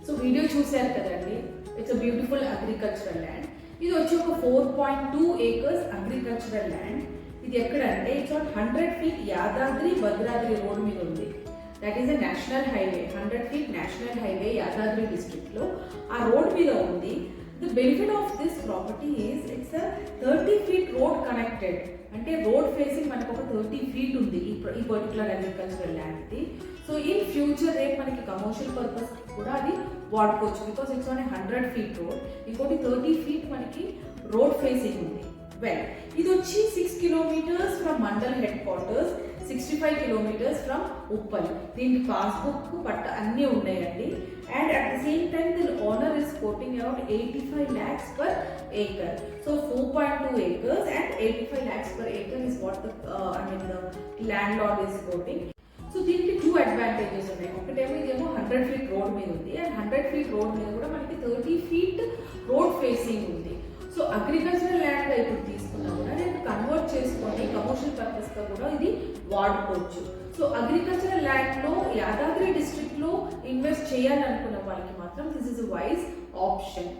So video చూశారు కదండి, it's a beautiful agricultural land. ఇది వచ్చి ఒక 4.2 acres అగ్రికల్చరల్ ల్యాండ్. ఇది ఎక్కడంటే it's on 100 feet Yadadri Bhadradri road మీద ఉంది. That is a national highway, 100 feet national highway Yadadri district లో ఆ రోడ్ మీద ఉంది. The benefit of this property is it's a 30 feet road connected. అంటే రోడ్ ఫేసింగ్ మనకు ఒక 30 feet ఉంది ఈ particular agricultural land the. So in future రేపు మనకి కమర్షియల్ పర్పస్ కూడా అది వాడుకోవచ్చు, because it's on 100 feet road. ఇంకోటి 30 feet మనకి రోడ్ ఫేసింగ్ ఉంది. వెల్, ఇది వచ్చి 6 kilometers from mandal head quarters, 65 kilometers from Uppal. దీనికి పాస్బుక్ పట్ట అన్నీ ఉన్నాయండి. And at the same time the owner is coating around 85 lakhs per acre. So 4.2 acres and 85 lakhs per acre is what the landlord is quoting. So దీనికి 2 advantages ఉన్నాయి. ఒకటేమో ఇదేమో 100 feet road మీద ఉంది, అండ్ 100 feet రోడ్ మీద కూడా మనకి 30 feet road facing ఉంది. సో అగ్రికల్చరల్ ల్యాండ్ గా ఇప్పుడు తీసుకున్నా కూడా నేను కన్వర్ట్ చేసుకొని కమర్షియల్ పర్పస్ గా కూడా ఇది వాడుకోవచ్చు. సో అగ్రికల్చరల్ ల్యాండ్ లో యాదాద్రి డిస్ట్రిక్ట్ లో ఇన్వెస్ట్ చేయాలనుకున్న వాళ్ళకి మాత్రం this is a wise option.